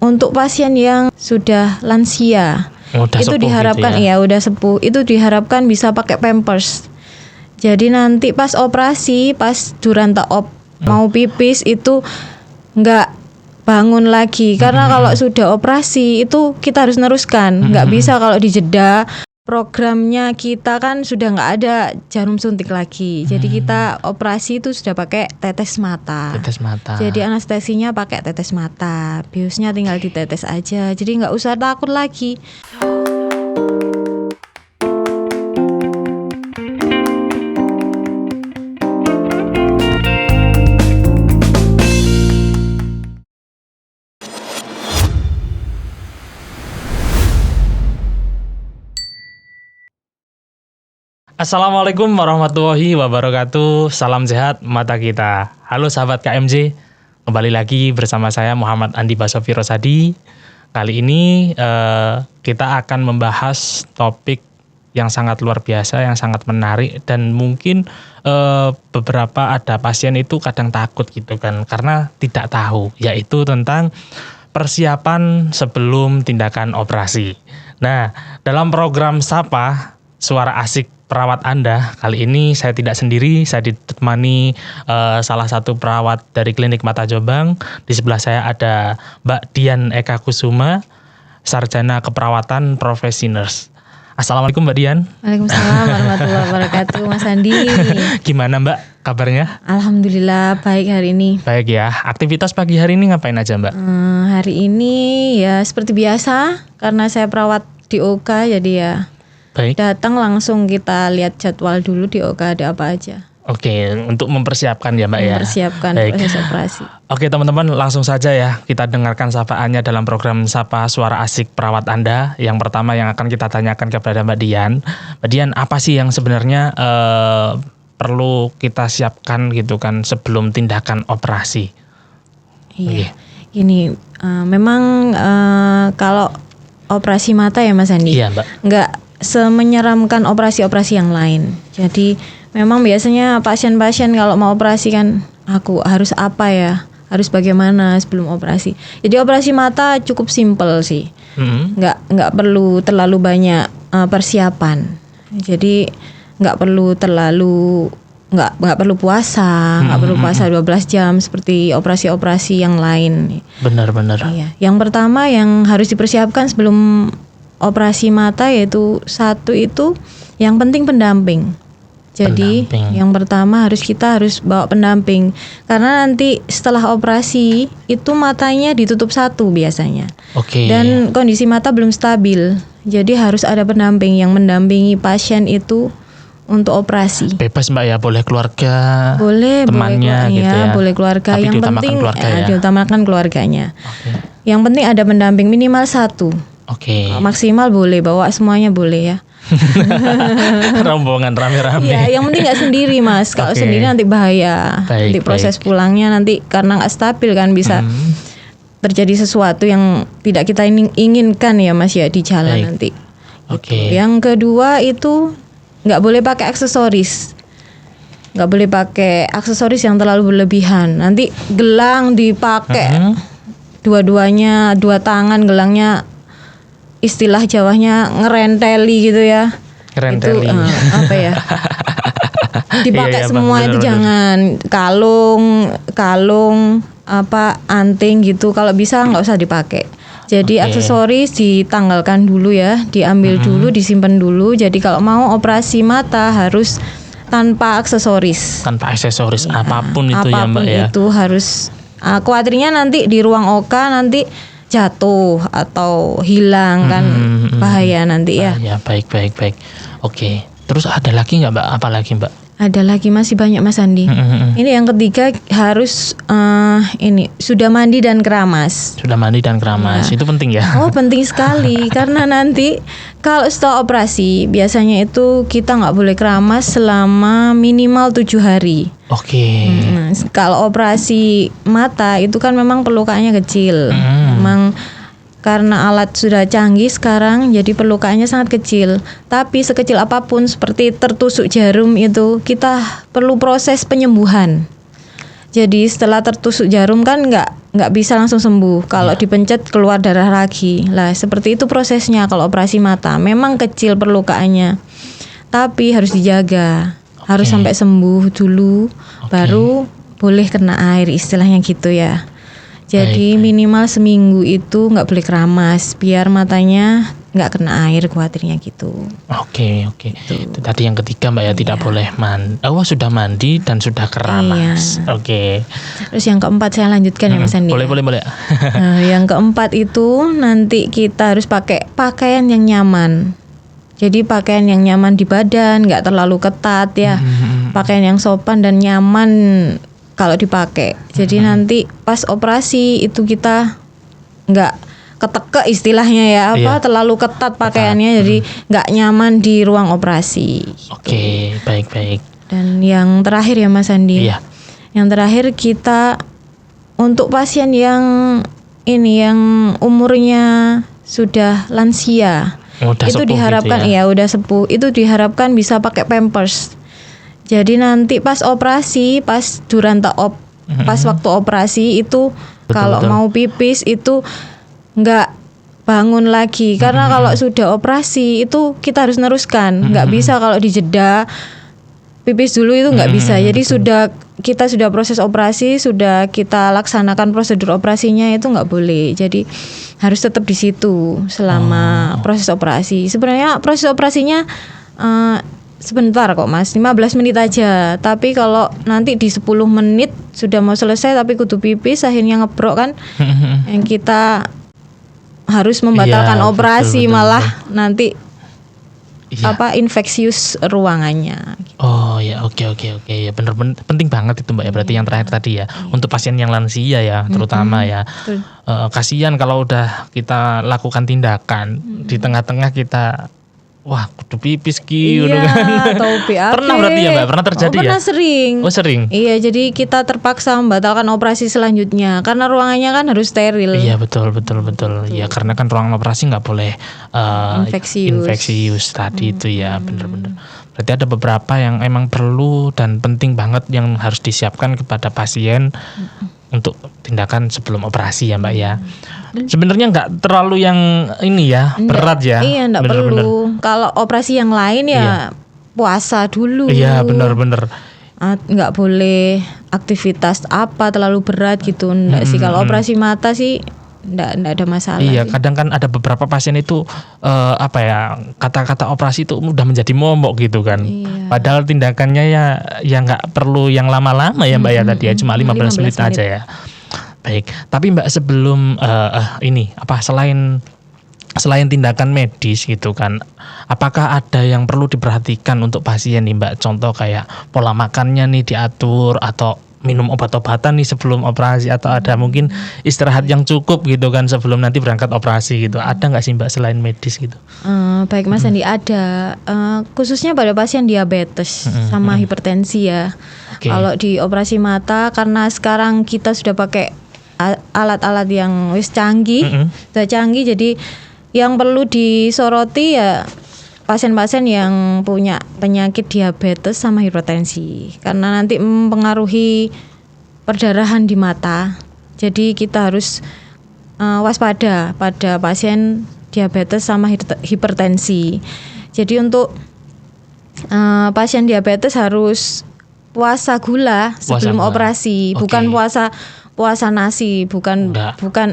untuk pasien yang sudah lansia itu diharapkan gitu ya? Udah sepuh, itu diharapkan bisa pakai pampers. Jadi nanti pas operasi, pas duranta mau pipis itu nggak bangun lagi, karena kalau sudah operasi itu kita harus neruskan, nggak bisa kalau dijeda. Programnya kita kan sudah nggak ada jarum suntik lagi, jadi kita operasi itu sudah pakai tetes mata. Jadi anestesinya pakai tetes mata, biusnya tinggal ditetes aja, jadi nggak usah takut lagi. Assalamualaikum warahmatullahi wabarakatuh. Salam sehat mata kita. Halo sahabat KMJ, kembali lagi bersama saya Muhammad Andi Basofi Rosadi. Kali ini kita akan membahas topik yang sangat luar biasa, yang sangat menarik, dan mungkin beberapa ada pasien itu kadang takut gitu kan, karena tidak tahu, yaitu tentang persiapan sebelum tindakan operasi. Nah, dalam program Sapa Suara Asik Perawat Anda, kali ini saya tidak sendiri, saya ditemani salah satu perawat dari Klinik Mata Jombang. Di sebelah saya ada Mbak Dian Eka Kusuma, Sarjana Keperawatan Profesi Nurse. Assalamualaikum Mbak Dian. Waalaikumsalam warahmatullahi wabarakatuh, Mas Andi. Gimana Mbak kabarnya? Alhamdulillah baik hari ini. Baik ya. Aktivitas pagi hari ini ngapain aja Mbak? Hari ini ya seperti biasa, karena saya perawat di OK, jadi ya baik. Datang langsung kita lihat jadwal dulu di OK ada apa aja. Oke, untuk mempersiapkan ya Mbak ya. Mempersiapkan proses operasi. Oke teman-teman, langsung saja ya kita dengarkan sapaannya dalam program Sapa Suara Asik Perawat Anda. Yang pertama yang akan kita tanyakan kepada Mbak Dian. Mbak Dian, apa sih yang sebenarnya perlu kita siapkan gitu kan sebelum tindakan operasi? Iya, ini memang kalau operasi mata ya Mas Andi, iya Mbak, nggak semenyeramkan operasi-operasi yang lain. Jadi memang biasanya pasien-pasien kalau mau operasi kan, aku harus apa ya, harus bagaimana sebelum operasi. Jadi operasi mata cukup simpel sih, nggak perlu terlalu banyak persiapan. Jadi nggak perlu puasa, nggak perlu puasa 12 jam seperti operasi-operasi yang lain. Benar-benar. Iya. Yang pertama yang harus dipersiapkan sebelum operasi mata yaitu satu itu yang penting pendamping. Jadi yang pertama kita harus bawa pendamping, karena nanti setelah operasi itu matanya ditutup satu biasanya. Oke. Dan kondisi mata belum stabil, jadi harus ada pendamping yang mendampingi pasien itu untuk operasi. Bebas Mbak ya, boleh keluarga, boleh temannya gitu ya. Boleh keluarga. Tapi yang penting diutamakan keluarganya. Oke. Yang penting ada pendamping minimal satu. Oke. Maksimal boleh bawa semuanya boleh ya. Rombongan rame-rame. Ya, yang penting nggak sendiri Mas. Kalau sendiri nanti bahaya. Nanti proses pulangnya nanti karena nggak stabil kan bisa terjadi sesuatu yang tidak kita inginkan ya Mas ya di jalan nanti. Oke. Yang kedua itu nggak boleh pakai aksesoris. Nggak boleh pakai aksesoris yang terlalu berlebihan. Nanti gelang dipakai dua-duanya, dua tangan gelangnya, istilah Jawanya ngerenteli gitu ya. Ngerenteli. Itu apa ya? Dipakai semua bener, itu jangan. Kalung apa anting gitu. Kalau bisa nggak usah dipakai. Jadi aksesoris ditanggalkan dulu ya, diambil dulu, disimpan dulu. Jadi kalau mau operasi mata harus tanpa aksesoris. Tanpa aksesoris apapun itu ya Mbak ya. Itu harus. Khawatirnya nanti di ruang OK nanti jatuh atau hilang kan bahaya nanti ya. Ya baik. Oke. Terus ada lagi nggak Mbak? Apa lagi Mbak? Ada lagi masih banyak Mas Andi. Ini yang ketiga harus ini sudah mandi dan keramas. Sudah mandi dan keramas itu penting ya? Oh penting sekali karena nanti kalau setelah operasi biasanya itu kita nggak boleh keramas selama minimal 7 hari. Oke. Kalau operasi mata itu kan memang pelukannya kecil. Memang karena alat sudah canggih sekarang, jadi pelukannya sangat kecil. Tapi sekecil apapun seperti tertusuk jarum itu, kita perlu proses penyembuhan. Jadi setelah tertusuk jarum kan nggak bisa langsung sembuh. Kalau dipencet keluar darah lagi. Lah seperti itu prosesnya kalau operasi mata. Memang kecil perlukaannya, tapi harus dijaga. Harus sampai sembuh dulu, baru boleh kena air, istilahnya gitu ya. Jadi minimal seminggu itu nggak boleh keramas, biar matanya nggak kena air, khawatirnya gitu. Oke. Itu tadi yang ketiga Mbak ya, tidak boleh sudah mandi dan sudah keramas. Oke. Terus yang keempat saya lanjutkan ya Mas Andi. Boleh. Nah, yang keempat itu nanti kita harus pakai pakaian yang nyaman. Jadi pakaian yang nyaman di badan, nggak terlalu ketat ya. Pakaian yang sopan dan nyaman kalau dipakai. Jadi nanti pas operasi itu kita nggak keteke istilahnya ya, terlalu ketat pakaiannya, jadi nggak nyaman di ruang operasi. Oke, baik. Dan yang terakhir ya Mas Andi. Iya. Yang terakhir kita untuk pasien yang umurnya sudah lansia. Itu diharapkan gitu ya? Udah sepuh. Itu diharapkan bisa pakai pampers. Jadi nanti pas operasi, pas pas waktu operasi itu kalau mau pipis itu nggak bangun lagi, karena kalau sudah operasi itu kita harus neruskan, nggak bisa kalau dijeda pipis dulu itu nggak bisa. Jadi kita sudah proses operasi, sudah kita laksanakan prosedur operasinya, itu nggak boleh. Jadi harus tetap di situ selama proses operasi. Sebenarnya proses operasinya sebentar kok Mas, 15 menit aja. Tapi kalau nanti di 10 menit sudah mau selesai tapi kudu pipis, akhirnya ngebrok kan, yang kita harus membatalkan operasi, betul. Malah nanti infeksius ruangannya. Oh ya, oke ya, bener penting banget itu Mbak ya. Berarti yang terakhir tadi ya, untuk pasien yang lansia ya, terutama ya. Kasihan kalau udah kita lakukan tindakan di tengah-tengah kita kudu pipis atau BAB. Pernah berarti ya Mbak? Pernah terjadi ya? Pernah sering. Sering? Iya, jadi kita terpaksa membatalkan operasi selanjutnya karena ruangannya kan harus steril. Iya, betul. Ya, karena kan ruangan operasi nggak boleh infeksius tadi itu ya, bener. Berarti ada beberapa yang emang perlu dan penting banget yang harus disiapkan kepada pasien untuk tindakan sebelum operasi ya Mbak ya. Sebenarnya nggak terlalu yang berat ya. Iya, nggak perlu. Kalau operasi yang lain ya puasa dulu. Iya, benar. Nggak boleh aktivitas terlalu berat gitu. Nggak sih. Kalau operasi mata sih nggak ada masalah. Iya, sih. kadang kan ada beberapa pasien itu kata-kata operasi itu udah menjadi momok gitu kan. Iya. Padahal tindakannya ya nggak perlu yang lama-lama ya Mbak ya tadi ya, cuma 15 menit aja ya. Baik, tapi Mbak sebelum selain tindakan medis gitu kan, apakah ada yang perlu diperhatikan untuk pasien nih Mbak? Contoh kayak pola makannya nih diatur, atau minum obat-obatan nih sebelum operasi, atau ada mungkin istirahat yang cukup gitu kan sebelum nanti berangkat operasi gitu. Ada nggak sih Mbak selain medis gitu? Baik Mas Andi, ada khususnya pada pasien diabetes sama hipertensi ya. Kalau di operasi mata, karena sekarang kita sudah pakai alat-alat yang canggih, sudah canggih, jadi yang perlu disoroti ya pasien-pasien yang punya penyakit diabetes sama hipertensi, karena nanti mempengaruhi perdarahan di mata. Jadi kita harus waspada pada pasien diabetes sama hipertensi. Jadi untuk pasien diabetes harus puasa gula sebelum operasi, bukan puasa nasi, bukan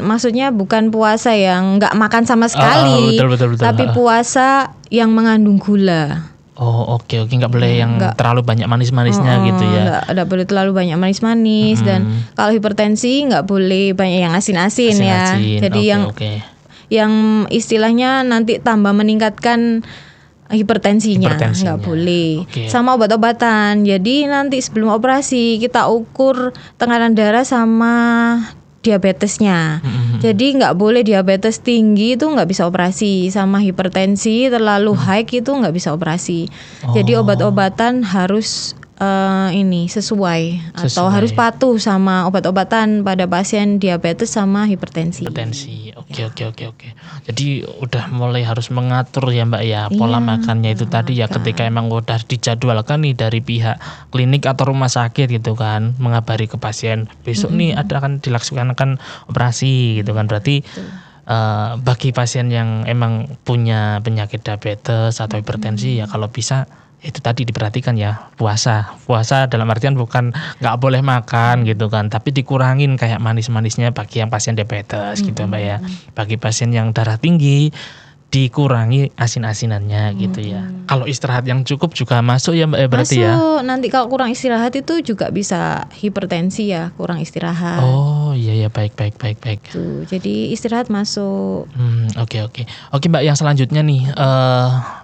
maksudnya bukan puasa yang nggak makan sama sekali, betul. tapi puasa yang mengandung gula. Oke, nggak boleh yang terlalu banyak manis-manisnya gitu ya. Nggak boleh terlalu banyak manis-manis, dan kalau hipertensi nggak boleh banyak yang asin-asin ya. Jadi yang istilahnya nanti tambah meningkatkan hipertensinya nggak boleh. Sama obat-obatan. Jadi nanti sebelum operasi kita ukur tekanan darah sama diabetesnya. Jadi nggak boleh diabetes tinggi itu nggak bisa operasi, sama hipertensi terlalu high itu nggak bisa operasi. Jadi obat-obatan harus ini sesuai atau Sesuai. harus patuh sama obat-obatan pada pasien diabetes sama hipertensi. Hipertensi. Oke. Jadi udah mulai harus mengatur ya Mbak ya pola makannya itu tadi ya ketika emang udah dijadwalkan nih dari pihak klinik atau rumah sakit gitu kan, mengabari ke pasien besok nih akan dilaksanakan operasi gitu kan. Berarti bagi pasien yang emang punya penyakit diabetes atau hipertensi ya kalau bisa itu tadi diperhatikan ya puasa dalam artian bukan nggak boleh makan gitu kan, tapi dikurangin kayak manis-manisnya bagi yang pasien diabetes gitu Mbak ya. Bagi pasien yang darah tinggi dikurangi asin-asinannya gitu ya. Kalau istirahat yang cukup juga masuk ya Mbak ya berarti ya. Masuk. Nanti kalau kurang istirahat itu juga bisa hipertensi ya, kurang istirahat. Oh iya baik. Tuh, jadi istirahat masuk. Oke Mbak, yang selanjutnya nih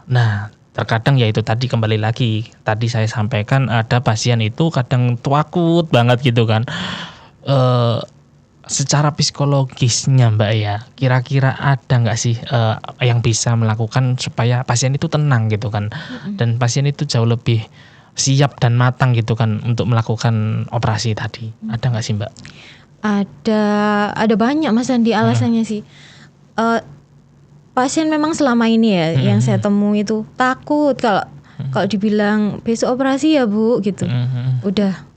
nah terkadang ya itu tadi kembali lagi tadi saya sampaikan ada pasien itu kadang takut banget gitu kan. Secara psikologisnya Mbak ya, kira-kira ada nggak sih yang bisa melakukan supaya pasien itu tenang gitu kan, dan pasien itu jauh lebih siap dan matang gitu kan untuk melakukan operasi tadi. Ada nggak sih Mbak? Ada banyak Mas Andi alasannya sih. Pasien memang selama ini ya yang saya temui itu takut kalau dibilang besok operasi ya Bu gitu. Udah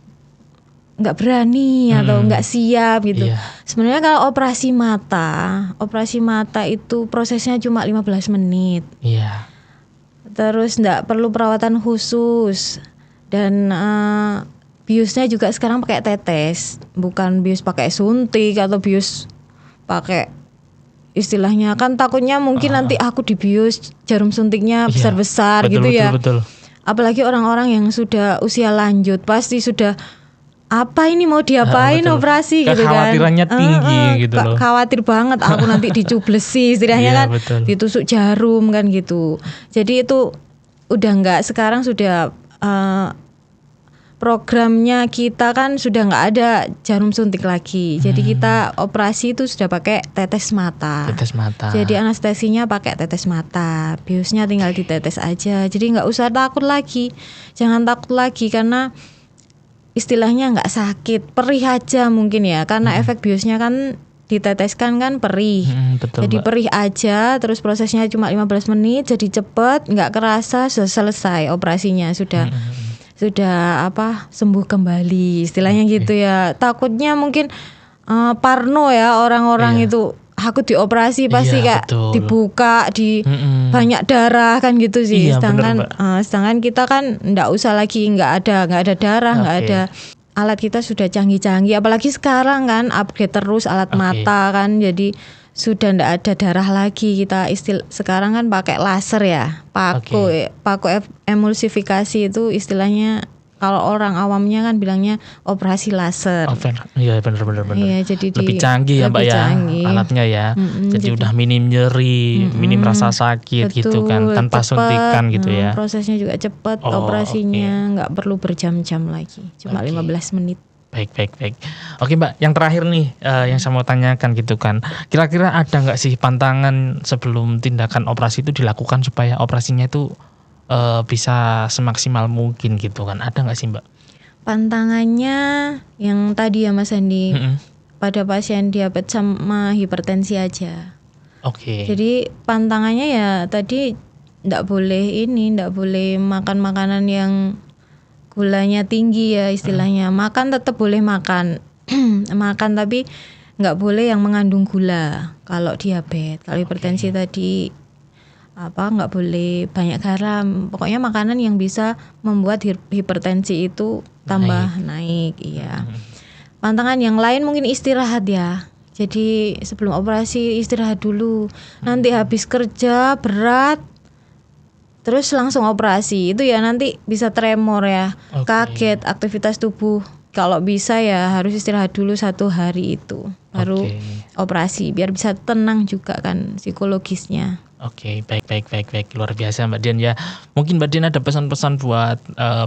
nggak berani atau nggak siap gitu. Iya. Sebenarnya kalau operasi mata itu prosesnya cuma 15 menit. Iya. Terus nggak perlu perawatan khusus dan biusnya juga sekarang pakai tetes, bukan bius pakai suntik atau bius pakai istilahnya kan takutnya mungkin nanti aku dibius jarum suntiknya besar-besar gitu ya. Betul. Apalagi orang-orang yang sudah usia lanjut pasti sudah apa ini mau diapain operasi gitu kan. Kekhawatirannya tinggi gitu loh. Khawatir banget aku nanti dicublesi istilahnya kan, betul. ditusuk jarum kan gitu. Jadi itu udah enggak, sekarang sudah programnya kita kan sudah nggak ada jarum suntik lagi. Jadi kita operasi itu sudah pakai tetes mata. Jadi anestesinya pakai tetes mata. Biusnya tinggal ditetes aja. Jadi nggak usah takut lagi. Jangan takut lagi karena istilahnya nggak sakit, perih aja mungkin ya. Karena efek biusnya kan diteteskan kan perih. Betul, jadi Mbak. perih aja, terus prosesnya cuma 15 menit, jadi cepet, nggak kerasa, sudah selesai operasinya, sudah sembuh kembali istilahnya gitu ya. Takutnya mungkin parno ya orang-orang itu aku dioperasi pasti kayak betul. dibuka banyak darah kan gitu sih. Iya, sedangkan kita kan nggak usah lagi, nggak ada darah, nggak ada. Alat kita sudah canggih-canggih, apalagi sekarang kan upgrade terus alat mata kan, jadi sudah ndak ada darah lagi. Kita sekarang kan pakai laser ya, paku emulsifikasi itu istilahnya. Kalau orang awamnya kan bilangnya operasi laser. Iya benar. Iya, jadi lebih canggih ya Mbak ya alatnya ya. Jadi udah minim nyeri, minim rasa sakit gitu kan, tanpa suntikan gitu ya. Prosesnya juga cepat, operasinya nggak perlu berjam-jam lagi, cuma 15 menit. Baik. Oke Mbak, yang terakhir nih yang saya mau tanyakan gitu kan. Kira-kira ada nggak sih pantangan sebelum tindakan operasi itu dilakukan supaya operasinya itu bisa semaksimal mungkin gitu kan? Ada nggak sih Mbak? Pantangannya yang tadi ya Mas Andi, pada pasien diabetes sama hipertensi aja. Jadi pantangannya ya tadi nggak boleh makan makanan yang gulanya tinggi ya istilahnya. Makan tetap boleh makan, tapi nggak boleh yang mengandung gula. Kalau diabetes, kalau hipertensi tadi nggak boleh banyak garam. Pokoknya makanan yang bisa membuat hipertensi itu tambah naik. Iya. Pantangan yang lain mungkin istirahat ya. Jadi sebelum operasi istirahat dulu. Nanti habis kerja berat terus langsung operasi itu ya nanti bisa tremor ya, kaget, aktivitas tubuh. Kalau bisa ya harus istirahat dulu 1 hari itu baru operasi biar bisa tenang juga kan psikologisnya. Baik. Luar biasa Mbak Dian ya. Mungkin Mbak Dian ada pesan-pesan buat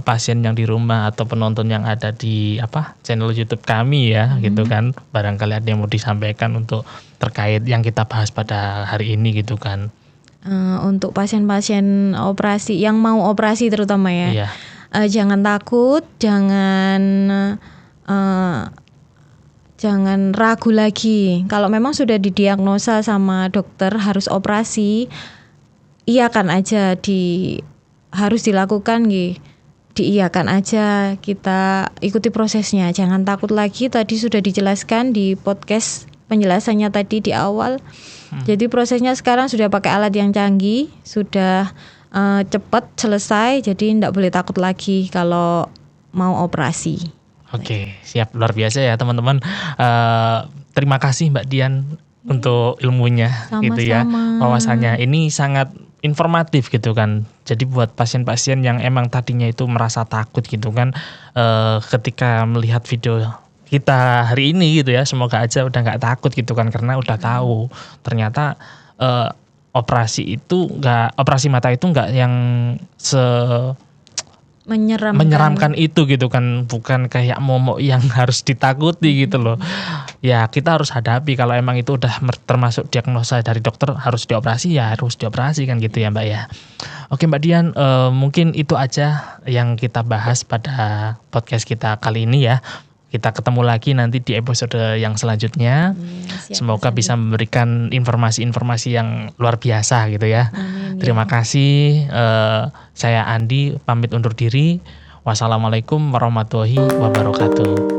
pasien yang di rumah atau penonton yang ada di channel YouTube kami ya, gitu kan. Barangkali ada yang mau disampaikan untuk terkait yang kita bahas pada hari ini gitu kan. Untuk pasien-pasien operasi yang mau operasi terutama ya. Iya. jangan takut, jangan ragu lagi. Kalau memang sudah didiagnosa sama dokter harus operasi, iyakan aja, harus dilakukan diiyakan aja, kita ikuti prosesnya, jangan takut lagi. Tadi sudah dijelaskan di podcast penjelasannya tadi di awal. Jadi prosesnya sekarang sudah pakai alat yang canggih, sudah cepat selesai, jadi tidak boleh takut lagi kalau mau operasi. Oke, siap, luar biasa ya teman-teman. Terima kasih Mbak Dian untuk ilmunya. Sama-sama. Gitu ya, wawasannya ini sangat informatif gitu kan. Jadi buat pasien-pasien yang emang tadinya itu merasa takut gitu kan, ketika melihat video kita hari ini gitu ya, semoga aja udah nggak takut gitu kan, karena udah tahu ternyata operasi mata itu nggak yang menyeramkan itu gitu kan, bukan kayak momok yang harus ditakuti gitu loh. Ya kita harus hadapi, kalau emang itu udah termasuk diagnosa dari dokter harus dioperasi, ya harus dioperasi kan gitu ya Mbak ya. Oke Mbak Dian, mungkin itu aja yang kita bahas pada podcast kita kali ini ya. Kita ketemu lagi nanti di episode yang selanjutnya. Semoga bisa memberikan informasi-informasi yang luar biasa gitu ya. Terima kasih. Saya Andi pamit undur diri. Wassalamualaikum warahmatullahi wabarakatuh.